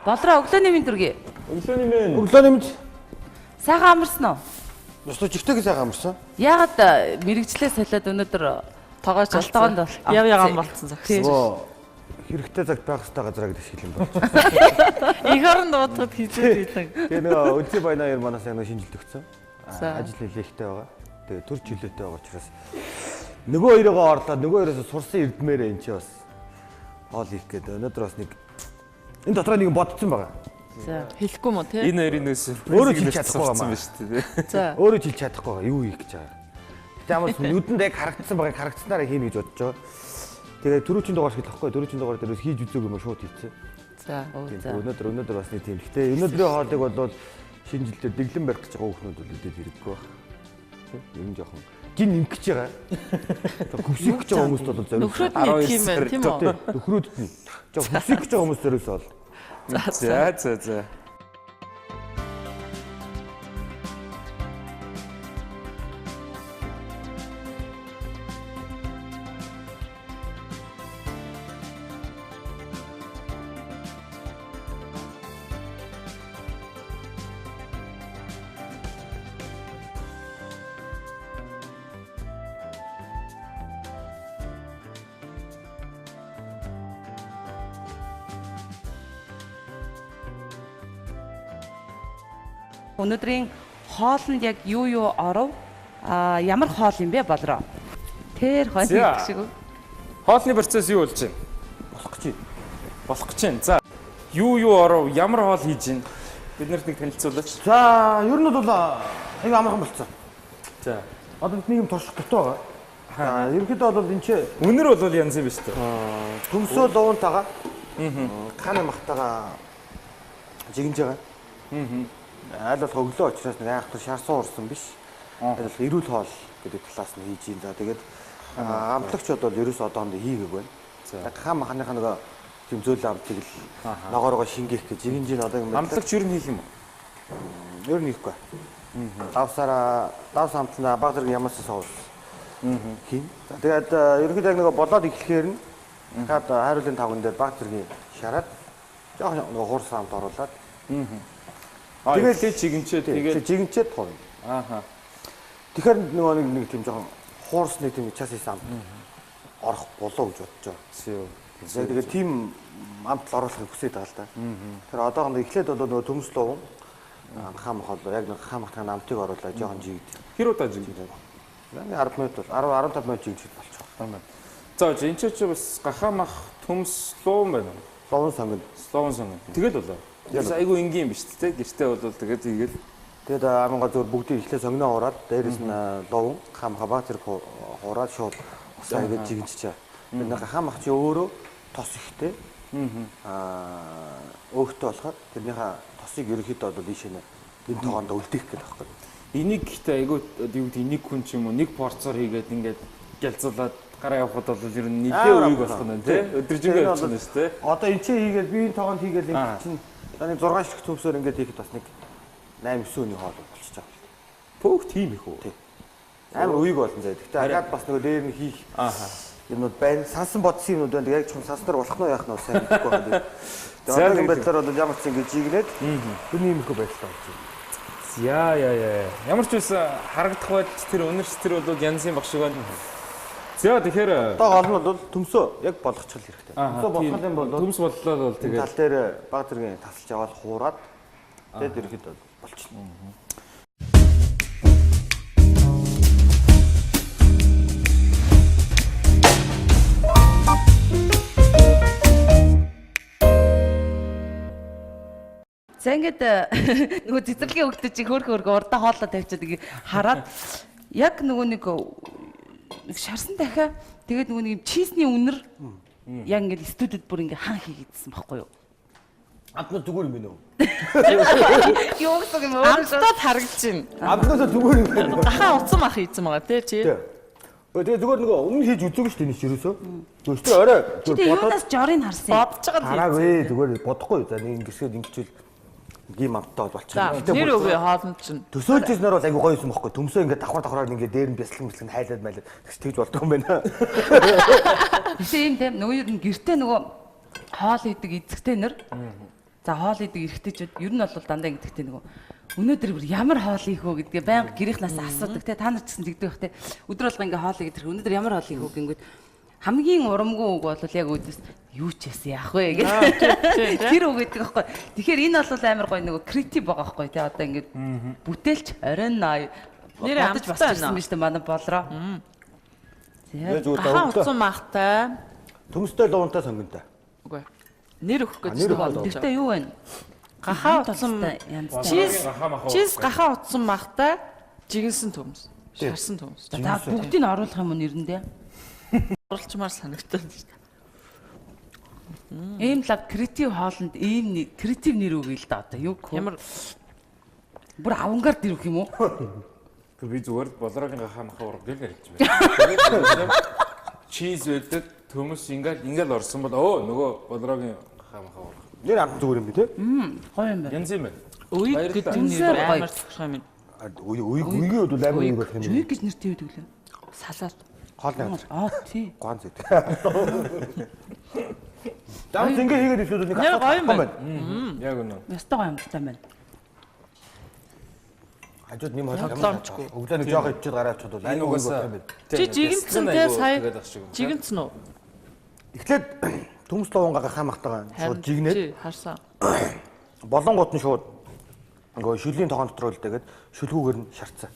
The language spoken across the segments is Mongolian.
Болроо өглөөний мэнд үргээ. Өглөөний мэнд. Сайхан амарсан уу? Ёстой жигтэйг сайхан амарсан. Яагаад мэрэгчлээ солиод өнөөдөр тоогооч алтгоонд бол яв болцсон загс. Хэрэгтэй цаг байх хэрэгтэй газраа гэдэг шиг юм байна. Их орон дуудахад хизээд ийлэн. Тэгээ нөгөө Өдсөй Баяна хоёр манаас яг шинжилт өгсөн. За. Ажил хэлэхтэй байгаа. Тэгээ төр жилээтэй байгаа учраас нөгөө хоёроо орлоод нөгөө хоёроос сурсан эрдмээрээ энэ чи бас хоол хийх гэдэг. Өнөөдөр бас нэг энэ дотроо нэг бодсон байгаа. За. Хэлэхгүй мó тий. Энэ хоёрын нөөс өөрөө хэлж чадахгүй юм байна шүү дээ. За. Өөрөө хэлж чадахгүй байгаа. Юу хийх гэж байгаа. Гэтэ ямар нүдэнд яг харагдсан байгааг харагдсанараа хийнэ гэж бодож байгаа. Тэгээ түрүүчийн дугаар шиг тахгүй. Түрүүчийн дугаар дээрээс хийж үзээгүй юм шууд хийцээ. За. Өнөөдөр бас нэг тийм. Гэтэ өнөөдрийн хоолыг бол шинэ жилдээ дэглэн барих гэж байгаа хүмүүс бол үлдээд хэрэггүй байна. Тийм юм жоохон гин нимкэж байгаа. Хүсэх гэж байгаа хүмүүст бол зориулсан. Нөхрөд нэг юм байна тийм үү? Нөхрөөд нь жоохон хүсэх гэж байгаа хүмүүс зориулсан бол. За. Өнөөдрийн хоолнд яг юу оров? Ямар хоол юм бэ болроо? Тэр хоол гэх шиг үү? Хоолны процесс юу болж байна? Болох гэж байна. За. Юу оров? Ямар хоол хийж байна? Бид нарт нэг танилцуулаач. За, ер нь бол аяга амархан болцсон. За. Одоо бидний юм турших дутуу байгаа. Ерөнхийдөө бол энэ чи Үнэр бол янз юм ба шүү дээ. төмсөө дуунтаага. Ханы махтаага жигнэж байгаа. Аль болох өглөө учраас нэг айхтар шарсан уурсан биш. Аль болох эрүүл хоол гэдэг талаас нь хийж юм. За тэгээд амтлагчид бол ерөөсөө одоонд хийгээг байна. Яг хам махныхаа нөгөө тийм зөөл амтыг л ногоороо шингээх гэж жигнэж одоо юм. Амтлагч юу хийх юм бэ? Ер нь хийхгүй. Давс амтлаа баг зэрэг ямаас соус. Хийн. Тэгээд ерөнхийдөө нөгөө болоод эхлэхээр нь хаад хайруулын тавган дээр баг зэргийн шараад жоохон нөгөө хуурсан амт оруулаад. Тэгээд жигнчээд хурна. Тэгэхээр нөгөө нэг тийм жоохон хуурсны тийм час хийсэн амт орох болоо гэж бодож байгаа. Тэгээд тийм амтл оруулахыг хүсэж байгаа л да. Тэр одоогонд эхлээд бол нөгөө төмслөө хам хол яг нэг хам хатан амтыг оруулаад жоохон жигд. Хэр удаа жигдээ? 10 минут бол 15 минут жигдэж болчих. За энэ ч бас гахамах төмслөө юм байна. Словон сонгонд. Тэгэл болоо. Яс айгу энгийн юм биш үү? Гэртээ бол тэгээд хийгээл. Тэгээд амингаа зөв бүгдийг эхлээ сонгоноо ураад дээрэс нь ловон хам хабаа зэрэг хураад шууд усаагээд жигнчихээ. Тэгээд нэг хам ах чи өөрөө тос ихтэй. Өөхтэй болохоор тэрнийхээ тосыг ерөөхдөө бол ийшээ энэ тоогонд үлдээх гэдэг байхгүй. Энийг гэхдээ айгу юу гэдэг нэг хүн ч юм уу нэг порцоор хийгээд ингээд гялцуулаад гараа явахад бол ер нь нэлээ үеиг болох нь тий. Өдөржингөө явчихна шүү дээ. Одоо энэ чи хийгээд биеийн тоогонд хийгээд ингээд чинь таны 6 ширхэг төмсөөр ингээд хийхэд бас нэг 8-9 өний хоол болчихж байгаа. Пөөх тийм их үү? Тий. Амар үеиг болно заа. Гэхдээ ахаад бас нөгөө дээр нь хийх юмнууд байна. Сансан бодсон юмнууд байна. Яг ч юм санснаар болох нь яах нь сайн мэдэхгүй байна. Тэгээд одоогийн байдлаар бол ямар ч ингэж жигнээд тэр юм их байдалтай болж байна. Яа. Ямар ч байсан харагдах байд тэр өнөрс тэр бол янзын баг шиг байна. За тэгэхээр одоо гол нь бол төмсөө яг болгочихл хэрэгтэй. Төмсөө болгох юм бол төмс боллоо бол тэгээд тал дээр баг зэргийн тасалж аваад хуураад тэгээд ирэхэд болчихно. За ингээд нөгөө цэцэрлэгийн хөлтөж хөөх урдаа хоолоо тавьчихад ингээ хараад яг нөгөө нэг шарсан дахиа тэгээд нөгөө нэг чизний үнэр яг ингээд студид бүр ингээ хаан хийгээдсэн байхгүй юу? Амтнаа зүгээр юм байна уу? Юу гэсэн юм Амтад харагдаж байна. Амтнаа зүгээр юм байна уу? Ахаа уцсан ах хийцэн байгаа тий чи. Тэгээ зүгээр нөгөө өмнө хийж үзээгүй шүү дээ энэ ерөөсөө. Зөвхөн орой зүгээр юунаас жорыг харсан юм? Бодож байгаа хараагүй зүгээр бодохгүй. За нэг ингэсгээд ингэчүүл гим амттай болчихно. Тэр үгүй хоолнд чинь. Төсөөлжснээр бол айгу гоё юм баггүй. Төмсөө ингээд давхар ингээд дээр нь бяцлан хайлаад майлаад тэгж болдог юм байна. Тийм тийм нөгөө ер нь гэртээ нөгөө хоол идэг эзэгтэй нэр За хоол идэг эргэжтэйчүүд ер нь бол дандаа ингэдэгтэй нөгөө өнөөдөр бүр ямар хоол ийх вэ гэдгээ байнга гэрийнхнээс асуудаг те та нар ч гэсэн зэгдэг бах те өдөр болго ингээ хоол идэх өнөөдөр ямар хоол ийх вэ гингүүд хамгийн урамгүй үг бол яг өөдөөс юу ч яасан яах вэ гэх тэр үг гэдэг байхгүй. Тэгэхээр энэ бол амар гоё нөгөө креатив байгаа байхгүй те одоо ингээд бүтээлч 20 Нэр бодож бас ирсэн биз дээ манай болроо. Гахаа утсан махтай. Төмстэй луунтай сонгонтой. Үгүй. Нэр өгөх гэж нэр байна. Тэртээ юу вэ? Гахаа утсан янзтай. чиз гахаа утсан махтай жигэнсэн төмс. Шарсан төмс. За бүгдийг нь оруулах юм уу нэрэндээ? Оруулчмаар санагтаад шүү дээ. Ийм лав креатив хоолнд ийм креатив нэр өгье л да одоо юу гэх Ямар бүр авангард ирэх юм уу? Тэр би зүгээр болроогийн гахаа махаа ураг гэл ярьж байна. Чиз үлдээд төмөс ингээл орсон бол нөгөө болроогийн гахаа махаа ураг. Нэр амт зүгээр юм би те. Гоё юм байна. Янз юм байна. Үйг гэдэг нэр амар цогцох юм. Үеийн үед амар үг болох юм. Чүг гэж нэр төвд өглөө. Салаад. Хоол нэр. Тий. Гуан зэт. Даанч ингээ хийгээд ишлүүд нэг Нэр гоё юм байна. Яг үнэ. Ястай гоё амттай байна. Хажууд нэм хоол Тоглоомчгүй. өглөө нэг жоох ичээд гараад чад бол Энэ угаасаа Чи жигэнцэн те сая жигэнцэн үү? эхлээд төмс луунгаа гахаа махтагаа шууд жигнээд харсан. болонгууд нь шууд нөгөө шүлийн тохон дотор үлдээгээд шүлгүүгээр нь шарцсан.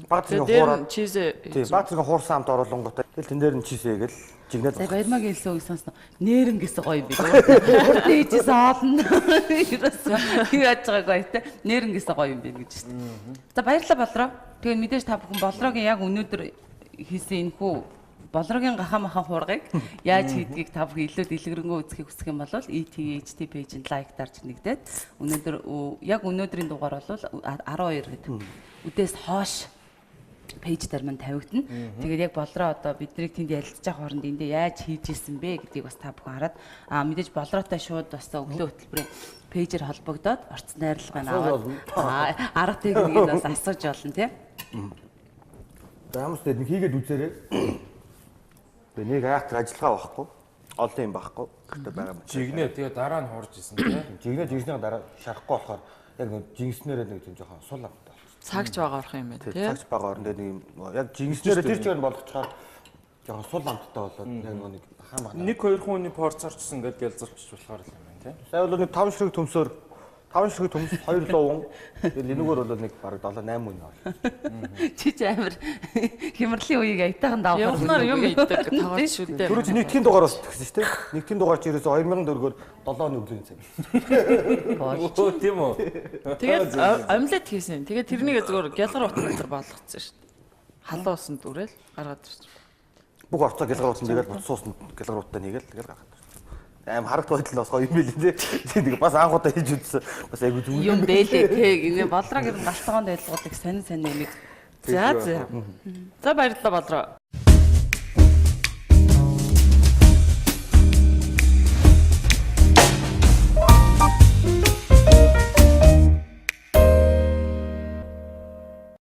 Баг зэрэг хуураад чиз тий баг зэрэг хуурсан амт оруулангуудаа тэгэл тэн дээр нь чийсээгээл жигнээд За баярмагийн хэлсэн үг сонсно. Нэрэн гэсэн гоё юм би. Дээжээс оолно. Ерөөсөө юу яаж байгааг гоё те. Нэрэн гэсэн гоё юм би гэж шүү дээ. За баярлалаа болроо. Тэгээд мэдээж та бүхэн болроогийн яг өнөөдөр хийсэн энэхүү болроогийн гахаа махан хуургыг яаж хийдгийг та бүхэн илүү дэлгэрэнгүй үзэхийг хүсэх юм бол ETHT пэйжэнд лайк дарж нэгдээд өнөөдөр яг өнөөдрийн дугаар бол 12 гэдэг. Үдээс хоош пэйж дээр мань тавигдана. Тэгээд яг болроо одоо биднийг тэнд ялцж байгаа хооронд эндээ яаж хийж исэн бэ гэдгийг бас та бүхэн хараад мэдээж болроотой шууд бас өглөө хөтөлбөрийн пэйжээр холбогдоод орц найрлагыг аваад арга техникийг бас асууж болно тий. За ямарч нэг хийгээд үзээрэй. Тэгээ нэг айхтар ажиллагаа байхгүй. Олон юм байхгүй. Гэхдээ байгаа юм. Жигнээ тэгээ дараа нь хуурж исэн тийм. Жигнэний дараа шарахгүй болохоор яг нэг жигснээрээ нэг тийм жоохон сул амттай. Цагж байгаа орох юм байна тий. Цагж байгаа орнд нэг юм яг жигснээрээ тэр чигээр нь болгочхоор жоохон сул амттай болоод яг нэг хамаа. Нэг хоёр хүний порцорчсон гэдээ ялзарчж болохоор л юм байна тийм. Сая бол нэг 5 ширхэг төмсөөр 5 ширхэг төмс 2 луун. Тэгээд энэгээр бол нэг бараг 7 8 үнэ бол. Чи ч амар хямралын үеийг аятайхан давах. Явахнаар юм идэх таваад шүү дээ. Түрүүч нэгтгэн дугаар бас тэгсэн шүү дээ. Нэгтгэн дугаар чи ерөөсө 2004-өөр 7 оны өдрийн цаг. Оо тийм үү. Тэгээд омлет хийсэн. Тэгээд тэрнийг зөвөр гялгар утгаар болгоцсон шүү дээ. Халуун усан дүрэл гаргаад ирсэн. Бүх орцоо гялгар утсан тэгээд бут суусанд гялгар утаа нэгээл тэгэл гаргаад. Аим харагт байдал бас гоё юм байл лээ. Тийм нэг бас анхудаа хийж үзсэн. Бас айгу зүг. Юм бэлээ те. Ингээ болроо гэр галтгоонд байлгуулах сонин сонин юм. За баярлалаа болроо.